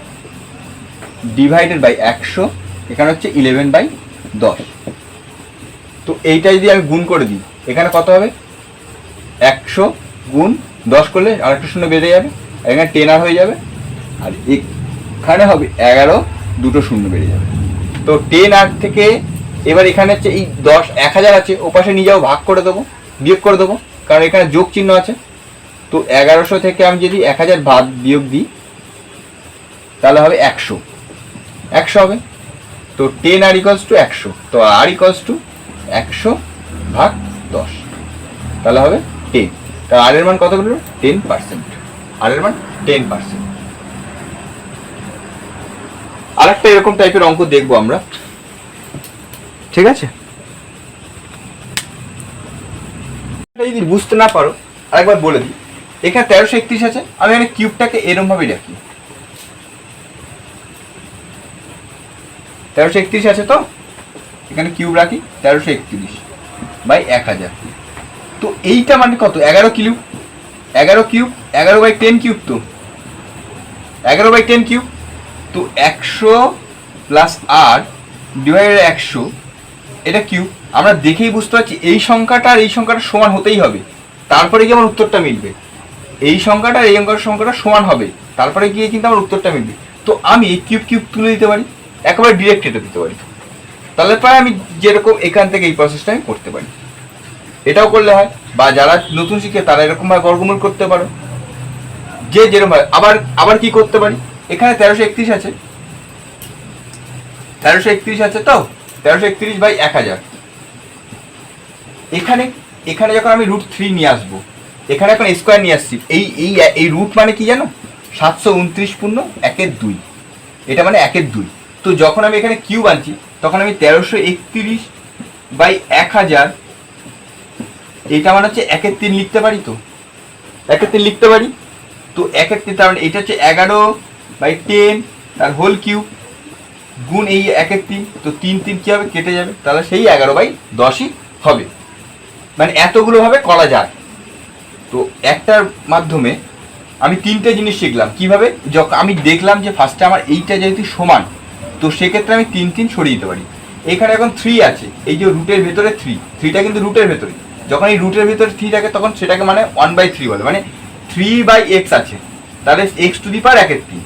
ডিভাইডেড বাই 100, এখানে হচ্ছে 11/10। তো এইটা যদি আমি গুণ করে দিই, এখানে কত হবে, 100 গুণ 10 করলে আরেকটা শূন্য বেড়ে যাবে, এখানে 10 আর হয়ে যাবে, আর এখানে হবে 11, দুটো শূন্য বেড়ে যাবে। তো 10 আর থেকে এবার এখানে হচ্ছে এই 10 1000 আছে, ওপাশে নিয়ে যাবো, ভাগ করে দেবো, বিয়োগ করে দেবো, কারণ এখানে যোগ চিহ্ন আছে। তো 1100 থেকে আমি যদি 1000 ভাগ বিয়োগ দিই তাহলে হবে 100 হবে। তো 10 আর ইকুয়ালস টু 100, তো আর ইকুয়ালস টু 100 ভাগ 10, তাহলে হবে 10। তা আর এর মান কত বলবো, 10%, আর এর মান 10%। আরেকটা এরকম টাইপের অঙ্ক দেখবো আমরা, ঠিক আছে। যদি বুঝতে না পারো আরেকবার বলে দিই, এখানে 1331 আছে, আমি এখানে কিউবটাকে এরকম ভাবে রাখি, 1331 আছে, তো এখানে কিউব রাখি 1331 বাই 1000। তো এইটা মানে কত, 11 কিউব, 11 কিউব, 11/10 কিউব, তো 11/10 কিউব। তো 100 প্লাস আর ডিভাইডেড 100, এটা কিউব। আমরা দেখেই বুঝতে পারছি এই সংখ্যাটা আর এই সংখ্যাটা সমান হতেই হবে, তারপরে কি আমার উত্তরটা মিলবে, এই সংখ্যাটা আর এই সংখ্যাটা সমান হবে, তারপরে গিয়ে কিন্তু আমার উত্তরটা মিলবে। তো আমি এই কিউব কিউব তুলে দিতে পারি, একেবারে ডিরেক্ট এটা দিতে পারি, তাহলে পরে আমি যেরকম এখান থেকে এই প্রসেসটা আমি করতে পারি। এটাও করলে হয়, বা যারা নতুন শিখে তারা এরকম ভাবে বর্গমূল করতে পারো, যে যেরকম ভাবে। আবার আবার কি করতে পারি, এখানে 1331 আছে, 1331 আছে, তো 1331 বাই 1000। এখানে এখানে যখন আমি √3 নিয়ে আসবো, এখানে এখন স্কোয়ার নিয়ে আসছি, এই এই এই রুট মানে কি জানো, 729 পূর্ণ 1/2, এটা মানে 1/2। তো যখন আমি এখানে কিউব আনছি তখন আমি 1331 বাই 1000, এটা মানে হচ্ছে 1/3 লিখতে পারি, তো 1/3 লিখতে পারি। তো 1/3 তার মানে এটা হচ্ছে 11/10 তার হোল কিউব গুণ এই 1/3, তো 3 3 কি হবে, কেটে যাবে, তাহলে সেই 11/10ই হবে। মানে এতগুলো ভাবে করা যায়। তো একটার মাধ্যমে আমি 3টে জিনিস শিখলাম কিভাবে, যখন আমি দেখলাম যে ফার্স্টে আমার এইটা যেহেতু সমান, তো সেক্ষেত্রে আমি 3 3 সরিয়ে দিতে পারি। এখানে এখন 3 আছে, এই যে রুটের ভেতরে 3টা কিন্তু রুটের ভেতরে, যখন এই রুটের ভেতরে 3 থাকে তখন সেটাকে মানে 1/3 বলে, মানে 3/x আছে, তাহলে x⁻³ 1/3।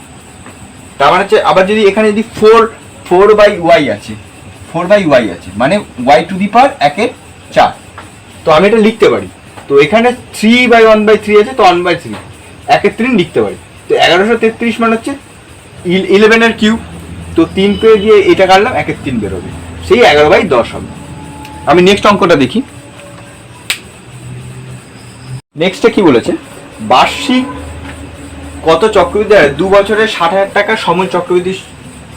তার মানে হচ্ছে, আবার যদি এখানে যদি 4/y আছে, 4/y আছে মানে y⁻⁴, তো আমি এটা লিখতে পারি। তো এখানে 3/1/3 আছে, তো 1/3 1/3 লিখতে পারি। তো 1133 মানে হচ্ছে 11 এর কিউব, তো 3 পেয়ে দিয়ে এটা কাটলাম, 1/3 বেরোবে, সেই 11/10 হবে। আমি নেক্সট অঙ্কটা দেখি। নেক্সটে কি বলেছে, বার্ষিক কত চক্রবৃদ্ধি হারে 2 বছরে 60,000 টাকার সময় চক্রবৃদ্ধি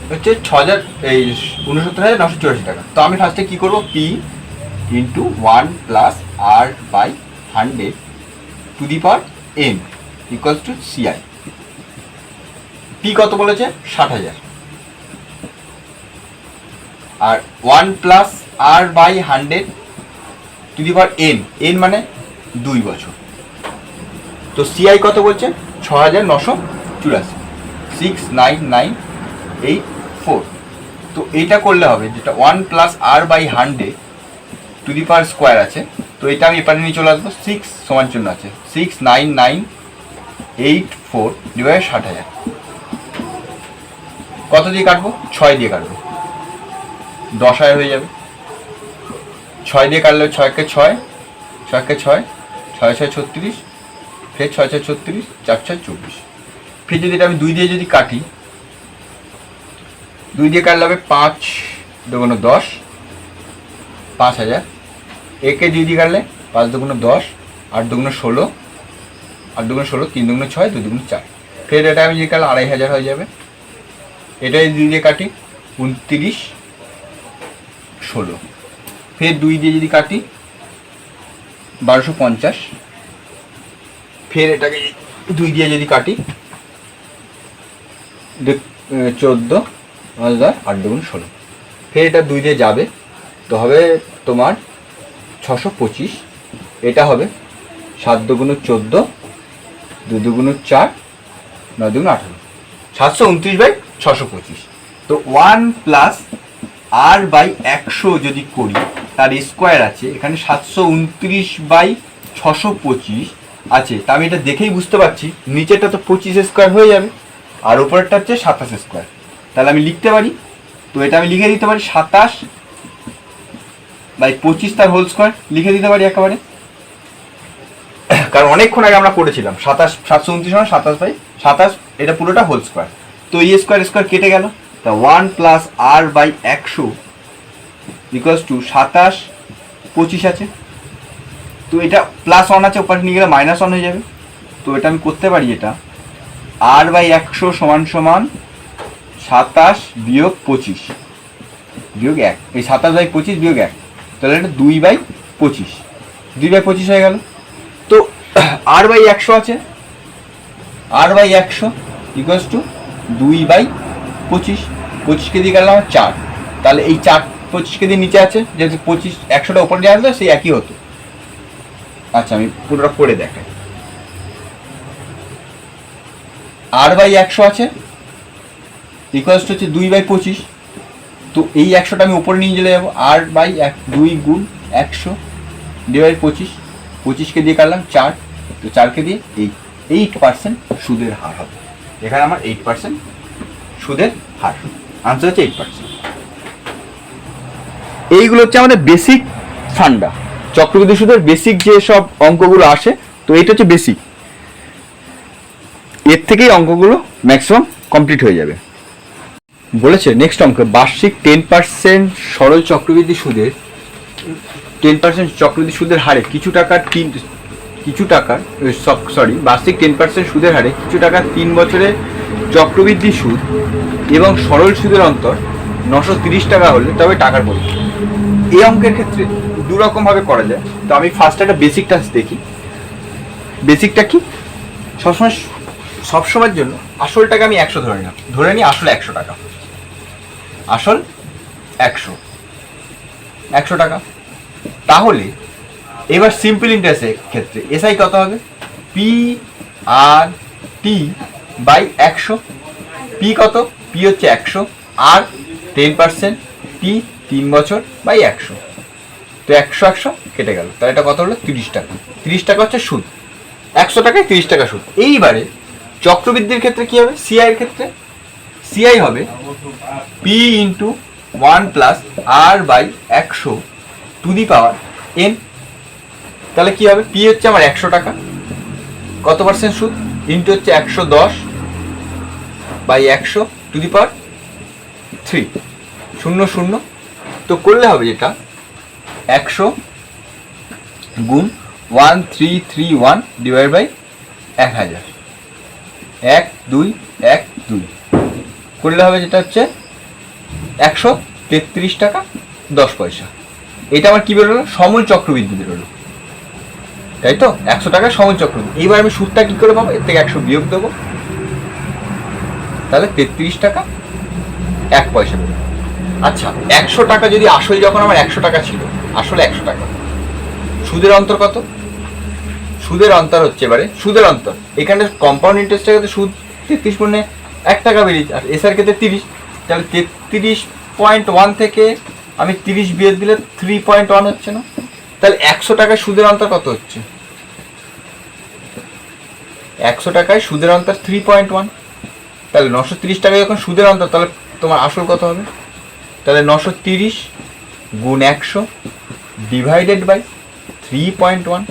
হচ্ছে 69,984 টাকা। তো আমি ফার্স্টে কি করবো, P × 1 + R/100 = CI। P কত বলেছে, 60,000, আর 1 + R/100 মানে 2 বছর। তো CI কত বলছে, 6,984, 69984। তো এইটা করলে হবে, যেটা 1 + R/100 আছে, তো এটা আমি এপারে নিয়ে চলে আসবো, 6 সমান চিহ্ন আছে, 69984 / 60,000। কত দিয়ে কাটবো, 6 দিয়ে কাটবো, 10,000 হয়ে যাবে। 6 দিয়ে কাটলে 6 × 6, 6 × 6, 6 × 6 = 36, ফের 6 × 6 = 36, 4 × 6 = 24। ফের যদি এটা আমি 2 দিয়ে যদি কাটি, 2 দিয়ে কাটলে হবে 5 × 10, 5,000। একে 2 দিয়ে কাটলে 5 × 10, 8 × 16, 8 × 16, 3 × 6, 2 × 4। ফের এটা আমি যদি কাটলে 2,500 হয়ে যাবে। এটা 2 দিয়ে কাটি, 29, 16। ফের 2 দিয়ে যদি কাটি, 1250। ফের এটাকে 2 দিয়ে যদি কাটি, 14, 8 × 16। ফের এটা 2 দিয়ে যাবে, তো হবে তোমার 625। এটা হবে 7 × 14, 2 × 4, 9 × 18, 729/625। তো 1 + R/100 যদি করি, তার স্কোয়ার আছে এখানে 729/625 আছে। তা আমি এটা দেখেই বুঝতে পারছি নিচেরটা তো 25 স্কোয়ার হয়ে যাবে, আর উপরেরটা হচ্ছে 27 স্কোয়ার। তাহলে আমি লিখতে পারি, তো এটা আমি লিখে দিতে পারি 27/25 তার হোল স্কোয়ার লিখে দিতে পারি একেবারে, কারণ অনেকক্ষণ আগে আমরা করেছিলাম 729 মানে 27/27, এটা পুরোটা হোল স্কোয়ার। তো এই স্কোয়ার কেটে গেল, তা 1 + R/100 = 27/25 আছে। তো এটা +1 আছে, ওপারে নিয়ে গেলে -1 হয়ে যাবে। তো এটা আমি করতে পারি, এটা R/100 = 27 - 25 - 1, এই 27/25 - 1, তাহলে এটা 2/25, 2/25 হয়ে গেল। তো R/100 আছে, R/100 = 2/25, 25কে দিয়ে গেলাম 4, তাহলে এই 4 25কে দিয়ে নিচে আছে, যেহেতু 25 100টা উপরে দিয়ে আসলে সেই একই হতো। আচ্ছা আমি পুরোটা করে দেখাই। R/100 আছে ইকুয়ালস হচ্ছে 2/25। তো এই 100টা আমি উপরে নিয়ে চলে যাবো, R/2 × 100 / 25, 25কে দিয়ে কাটলাম 4, তো 4কে দিয়ে 8% সুদের হার হবে। এখানে আমার 8% সুদের হার, আনসার হচ্ছে 8%। এইগুলো হচ্ছে আমাদের বেসিক ফান্ডা। চক্রবৃদ্ধি সুদের বেসিক যে সব অঙ্কগুলো আসে, তো এটা হচ্ছে বেসিক, এর থেকেই অঙ্কগুলো ম্যাক্সিমাম কমপ্লিট হয়ে যাবে। বলেছে নেক্সট অঙ্ক, বার্ষিক 10% সরল চক্রবৃদ্ধি সুদের 10% চক্রবৃদ্ধি সুদের হারে কিছু টাকার বার্ষিক 10% সুদের হারে কিছু টাকা 3 বছরের চক্রবৃদ্ধি সুদ এবং সরল সুদের অন্তর 930 টাকা হলে তবে টাকার পরিমাণ। এই অঙ্কের ক্ষেত্রে দু রকম ভাবে করা যায়। তো আমি ফার্স্ট একটা বেসিকটা দেখি। বেসিকটা কি, সবসময়ের জন্য আসলটাকে আমি 100 ধরে নিই আসল 100 টাকা, আসল 100 টাকা। তাহলে এবার সিম্পল ইন্টারেস্টের ক্ষেত্রে এসআই কত হবে, P R T by 100। P কত, পি হচ্ছে 100, আর 10% টি 3 বছর বাই 100। তো 100 কেটে গেল, তাহলে এটা কত হলো 30 টাকা। 30 টাকা হচ্ছে সুদ, 100 টাকায় 30 টাকা সুদ। এইবারে চক্রবৃদ্ধির ক্ষেত্রে কি হবে, সিআই এর ক্ষেত্রে সিআই হবে P into 1 plus R by 100 to the power n. তাহলে কি হবে, পি হচ্ছে আমার 100 টাকা, কত পার্সেন্ট সুদ, ইন্টু হচ্ছে 110 বাই 100 টু দি পাওয়ার 3, 0 তো করলে হবে যেটা 100 গুণ 1331 ডিভাইড বাই 1000, 1 2 1 2 করলে হবে যেটা হচ্ছে 133 টাকা 10 পয়সা। এটা আমার কি বেরোলো, সময় চক্রবৃদ্ধি বেরোলো, তাই তো 100 টাকা সময় চক্রবৃদ্ধি। এইবার আমি সুদটা কি করে পাবো, এর থেকে 100 বিয়োগ দেবো, তাহলে 33 টাকা 1 পয়সা বেরোলো। আচ্ছা 100 টাকা যদি আসল, যখন আমার 100 টাকা ছিল, আসলে 100 টাকা, সুদের অন্তর কত, সুদের অন্তর হচ্ছে এবারে সুদের অন্তর এখানে কম্পাউন্ড ইন্টারেস্টের ক্ষেত্রে সুদ 33 পূর্ণে 1 টাকা বেরিয়েছে, আর এসআর ক্ষেত্রে 30, তাহলে 33.1 থেকে আমি 30 বিয়োগ দিলে 3.1 হচ্ছে না। তাহলে 100 টাকায় সুদের অন্তর কত হচ্ছে, 100 টাকায় সুদের অন্তর 3.1। তাহলে 930 টাকায় যখন সুদের অন্তর, তাহলে তোমার আসল কত হবে, তাহলে 930 গুণ 100 ডিভাইডেড বাই 3.1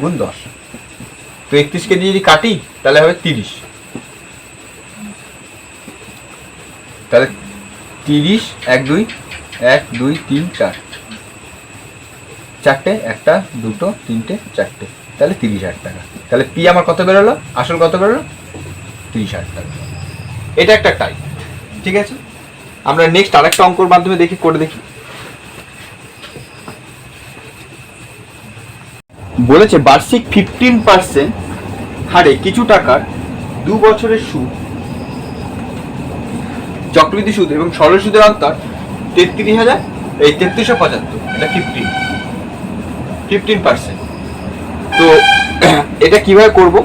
গুণ 10। তো 31কে দিয়ে যদি কাটি তাহলে হবে 30, তাহলে 30 1 2 1 2 3 4 চারটে, 1 2 3 4, তাহলে 30,000 টাকা। তাহলে পি আমার কত বেরোলো, আসল কত বেরোলো 30,000 টাকা। এটা একটা টাইপ, ঠিক আছে। আমরা নেক্সট আরেকটা অঙ্কর মাধ্যমে করে দেখি। বলেছে বার্ষিক 15% হারে কিছু টাকার 2 বছরের সুদ, চক্রবৃদ্ধি সুদ এবং সরল সুদের অন্তর 3375। এটা 15%। তো এটা কিভাবে করব,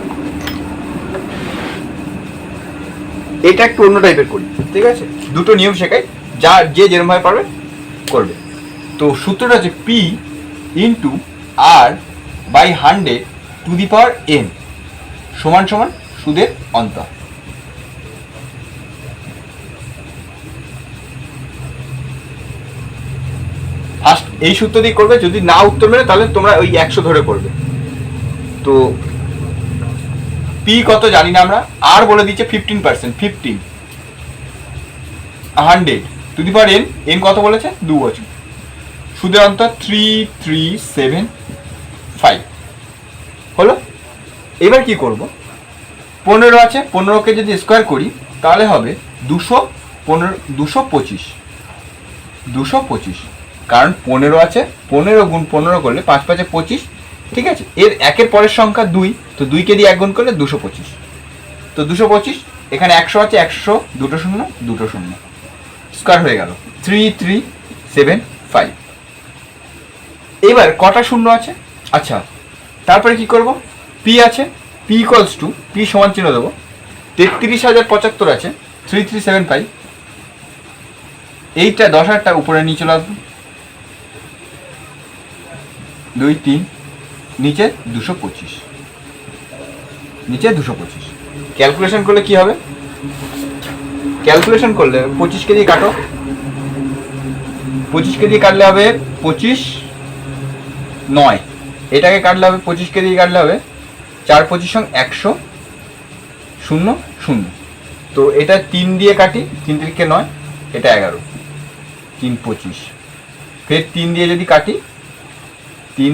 এটা একটু অন্য টাইপের করি, ঠিক আছে। দুটো নিয়ম শেখাই, যে যেরকম ভাবে পারবে করবে। তো সূত্রটা হচ্ছে P into R by 100 to the power n সমান সমান সুদের অন্তর। ফার্স্ট এই সূত্র দিয়ে করবে, যদি না উত্তর মেলে তাহলে তোমরা ওই 100 ধরে করবে। তো পি কত জানি না আমরা, আর বলে দিচ্ছে 15%, 15 100 to the power N, N কত বলেছে 2 বছর, সুদের অন্তর 3375 হলো। এবার কি করব, 15 আছে, 15কে যদি স্কোয়ার করি তাহলে হবে 225, কারণ 15 আছে, 15 গুণ 15 করলে 5 5 25, ঠিক আছে। এর একের পরের সংখ্যা 2, তো 2কে দিয়ে 1 গুণ করলে 225, তো 225 এখানে 100 আছে, 100 2 0 2 0 স্কোয়ার হয়ে গেল 3375। এবার কটা শূন্য আছে, আচ্ছা তারপরে কি করব, পি আছে, পি ইকুয়ালস টু, পি সমান চিহ্ন দেবো, 33,075 আছে, 3375, এইটা 10,000 উপরে নিয়ে চলে আসবো, 2 3 নিচে 225, নিচে 225। ক্যালকুলেশন করলে কি হবে, ক্যালকুলেশন করলে 25কে দিয়ে কাটো, 25কে দিয়ে কাটলে হবে 25 9, এটাকে কাটলে হবে 25কে দিয়ে কাটলে হবে 4 25 100 0 0। তো এটা 3 দিয়ে কাটি, 3 3কে 9, এটা 11, 3 25। ফের 3 দিয়ে যদি কাটি, 3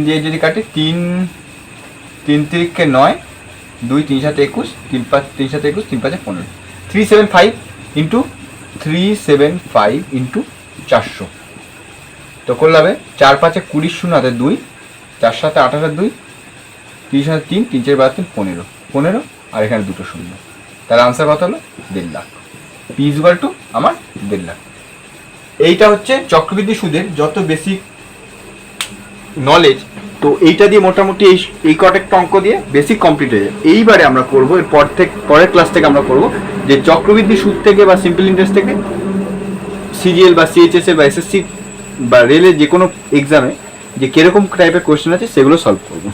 3 3কে 9, 2 3 7 21, 3 5 3 7 21, 3 5 15, 375 ইন্টু 375 ইন্টু 400। তো করলে হবে 4 5 20 0 হাতে 2, 4 7 28 2, 30 হাতে 3, 3 4 12 3 15 15, আর এখানে দুটো শূন্য। তার আনসার কত হলো? 1.5 লাখ। পি ইকুয়াল টু আমার 1.5 লাখ। এইটা হচ্ছে চক্রবৃদ্ধি সুদের যত বেসিক নলেজ। তো এইটা দিয়ে মোটামুটি এই কয়েকটা অঙ্ক দিয়ে বেসিক কমপ্লিট হয়ে যায়। এইবারে আমরা করবো পরের ক্লাস থেকে আমরা করবো যে চক্রবৃদ্ধি সুদ থেকে বা সিম্পল ইন্টারেস্ট থেকে সিজিএল বা সিএইচএস বা এসএসসি বা রেলের যে কোনো এক্সামে যে কিরকম টাইপের কোয়েশ্চেন আছে সেগুলো সলভ করবো।